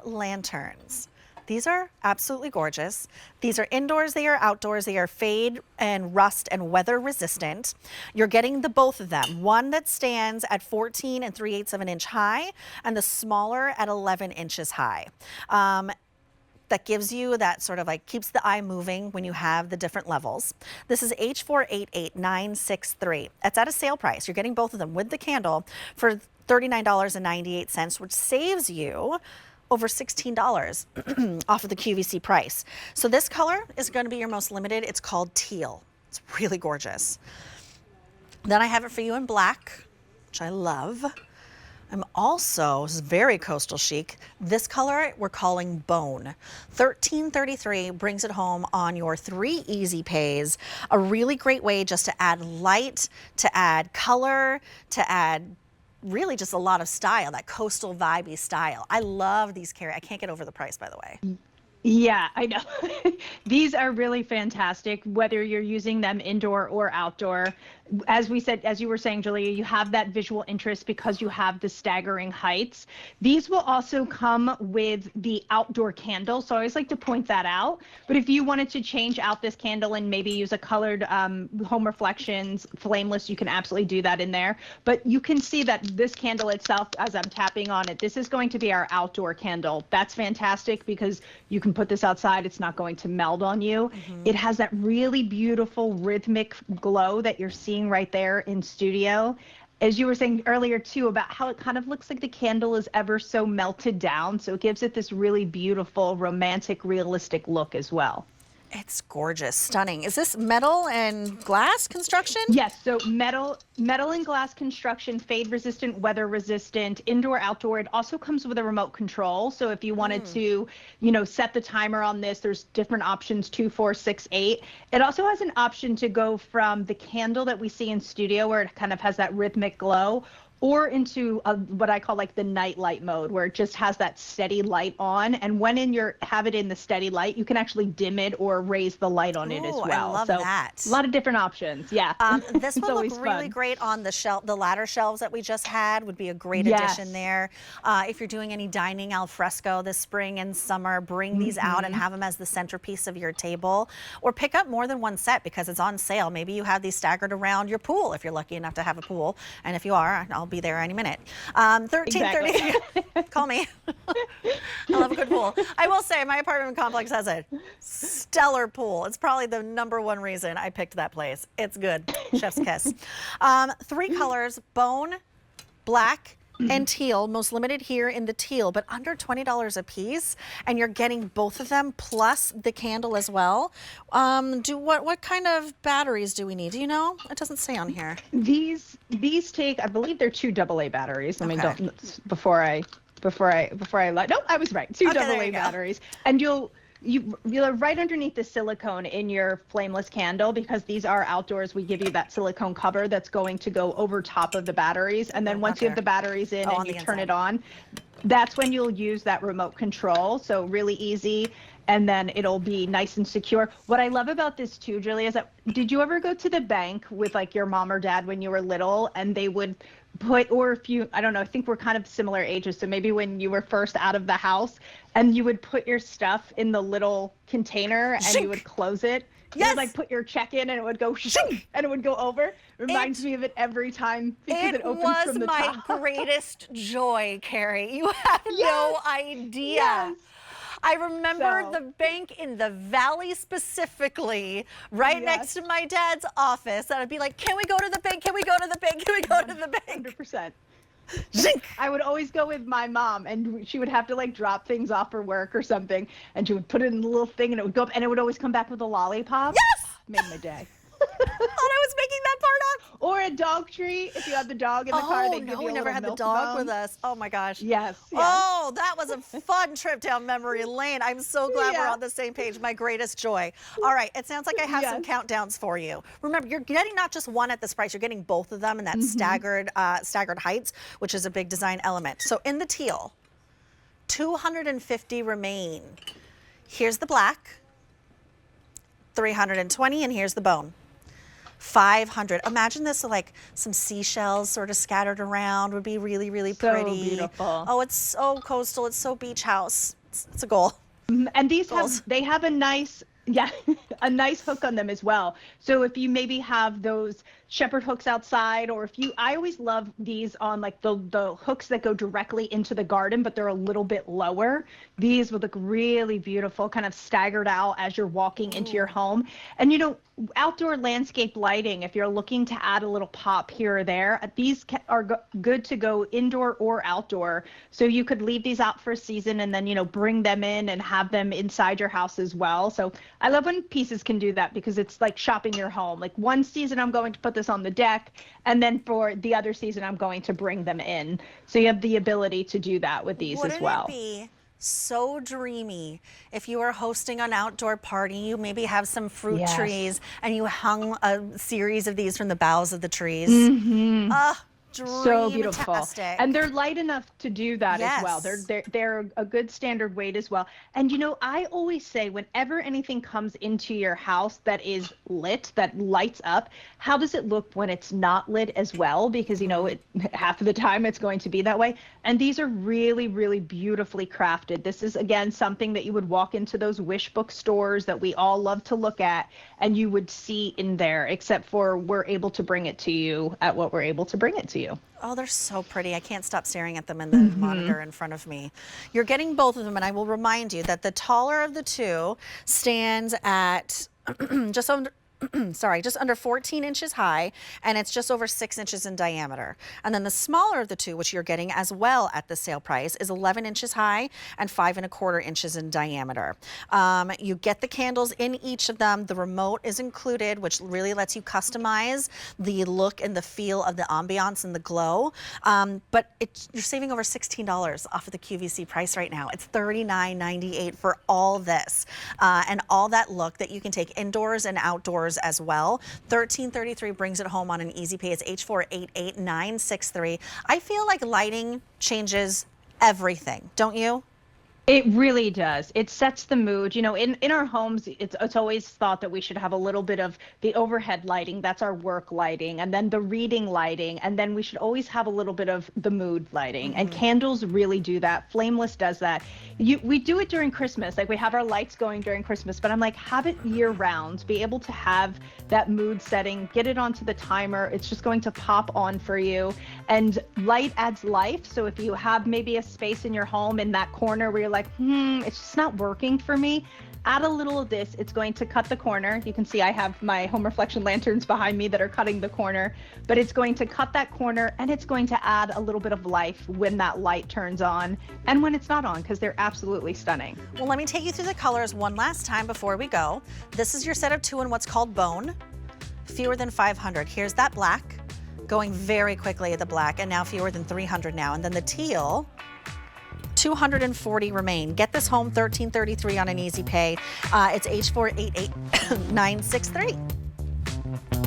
lanterns. These are absolutely gorgeous. These are indoors, they are outdoors, they are fade and rust and weather resistant. You're getting the both of them. One that stands at 14 3/8 of an inch high and the smaller at 11 inches high. That gives you that sort of like keeps the eye moving when you have the different levels. This is H488963. It's at a sale price. You're getting both of them with the candle for $39.98, which saves you over $16 off of the QVC price. So this color is going to be your most limited. It's called teal. It's really gorgeous. Then I have it for you in black, which I love. I'm also, this is very coastal chic, this color we're calling Bone. $13.33 brings it home on your 3 easy pays. A really great way just to add light, to add color, to add really just a lot of style, that coastal vibey style. I love these, Carrie. I can't get over the price, by the way. Yeah, I know. These are really fantastic, whether you're using them indoor or outdoor. As we said, as you were saying, Julia, you have that visual interest because you have the staggering heights. These will also come with the outdoor candle, so I always like to point that out. But if you wanted to change out this candle and maybe use a colored home reflections, flameless, you can absolutely do that in there. But you can see that this candle itself, as I'm tapping on it, this is going to be our outdoor candle. That's fantastic because you can put this outside, it's not going to meld on you. It has that really beautiful rhythmic glow that you're seeing right there in studio. As you were saying earlier too, about how it kind of looks like the candle is ever so melted down. So it gives it this really beautiful, romantic, realistic look as well. It's gorgeous, stunning. Is this metal and glass construction? Yes, so metal and glass construction, fade resistant, weather resistant, indoor, outdoor. It also comes with a remote control. So if you wanted to, set the timer on this, there's different options, 2, 4, 6, 8. It also has an option to go from the candle that we see in studio where it kind of has that rhythmic glow, or into what I call like the night light mode, where it just has that steady light on. And when have it in the steady light, you can actually dim it or raise the light on it as well. I love that. A lot of different options. Yeah. This would look really great on the shelf. The ladder shelves that we just had would be a great addition there. If you're doing any dining al fresco this spring and summer, bring these out and have them as the centerpiece of your table, or pick up more than one set because it's on sale. Maybe you have these staggered around your pool if you're lucky enough to have a pool. And if you are, I'll be there any minute. 1330. Call me. I love a good pool. I will say my apartment complex has a stellar pool. It's probably the #1 reason I picked that place. It's good. Chef's kiss. 3 colors: bone, black, and teal. Most limited here in the teal, but under $20 a piece, and you're getting both of them plus the candle as well. What kind of batteries do we need? Do you know? It doesn't say on here. These take, I believe they're 2 AA batteries. Let me before I no, I was right. 2 AA batteries, and you're right underneath the silicone in your flameless candle, because these are outdoors. We give you that silicone cover that's going to go over top of the batteries. And then once you have the batteries in and you turn it on, that's when you'll use that remote control. So really easy. And then it'll be nice and secure. What I love about this too, Julia, is that, did you ever go to the bank with like your mom or dad when you were little, and they would put, or if you, I don't know, I think we're kind of similar ages, so maybe when you were first out of the house and you would put your stuff in the little container and you would close it? You would like put your check in and it would go shink and it would go over. Reminds me of it every time because it opens from the top. It was my greatest joy, Carrie. You have no idea. Yes. I remember the bank in the Valley specifically, right next to my dad's office. And I'd be like, can we go to the bank? Can we go to the bank? Can we go to the bank? 100%. I would always go with my mom, and she would have to like drop things off for work or something, and she would put it in the little thing, and it would go up, and it would always come back with a lollipop. Yes! Made my day. Thought I was making that part up. Or a dog treat. If you have the dog in the car, they give you a we never had the dog with us. Oh my gosh. Yes. Oh, that was a fun trip down memory lane. I'm so glad we're on the same page. My greatest joy. All right, it sounds like I have some countdowns for you. Remember, you're getting not just one at this price, you're getting both of them in that staggered heights, which is a big design element. So in the teal, 250 remain. Here's the black, 320, and here's the bone. 500. Imagine this like some seashells sort of scattered around would be really, really pretty. So beautiful. Oh, it's so coastal. It's so beach house. It's a goal. And these they have a nice, yeah, a nice hook on them as well. So if you maybe have those shepherd hooks outside, or if you, I always love these on like the hooks that go directly into the garden, but they're a little bit lower. These would look really beautiful, kind of staggered out as you're walking into your home. And you know, outdoor landscape lighting, if you're looking to add a little pop here or there, these are good to go indoor or outdoor. So you could leave these out for a season and then, you know, bring them in and have them inside your house as well. So I love when pieces can do that, because it's like shopping your home. Like one season I'm going to put this on the deck, and then for the other season I'm going to bring them in. So you have the ability to do that with these as well. Wouldn't it be so dreamy if you were hosting an outdoor party, you maybe have some fruit trees, and you hung a series of these from the boughs of the trees? So beautiful. And they're light enough to do that as well. They're a good standard weight as well. And you know, I always say whenever anything comes into your house that is lit, that lights up, how does it look when it's not lit as well? Because you know, half of the time it's going to be that way. And these are really, really beautifully crafted. This is again something that you would walk into those wish book stores that we all love to look at, and you would see in there, except for we're able to bring it to you at what we're able to bring it to you. Oh, they're so pretty. I can't stop staring at them in the monitor in front of me. You're getting both of them, and I will remind you that the taller of the two stands at just under 14 inches high, and it's just over 6 inches in diameter. And then the smaller of the two, which you're getting as well at the sale price, is 11 inches high and 5¼ inches in diameter. You get the candles in each of them. The remote is included, which really lets you customize the look and the feel of the ambiance and the glow. But you're saving over $16 off of the QVC price right now. It's $39.98 for all this, and all that look that you can take indoors and outdoors as well. $13.33 brings it home on an easy pay. It's H488963. I feel like lighting changes everything, don't you? It really does. It sets the mood. You know, in our homes, it's always thought that we should have a little bit of the overhead lighting. That's our work lighting, and then the reading lighting, and then we should always have a little bit of the mood lighting. And candles really do that. Flameless does that. We do it during Christmas. Like we have our lights going during Christmas, but I'm like, have it year round. Be able to have that mood setting. Get it onto the timer. It's just going to pop on for you. And light adds life. So if you have maybe a space in your home in that corner where you're like, it's just not working for me, add a little of this. It's going to cut the corner. You can see I have my home reflection lanterns behind me that are cutting the corner, but it's going to cut that corner, and it's going to add a little bit of life when that light turns on and when it's not on, because they're absolutely stunning. Well, let me take you through the colors one last time before we go. This is your set of 2 in what's called bone, fewer than 500. Here's that black, going very quickly at the black, and now fewer than 300 now. And then the teal, 240 remain. Get this home, $13.33 on an easy pay. It's H488963.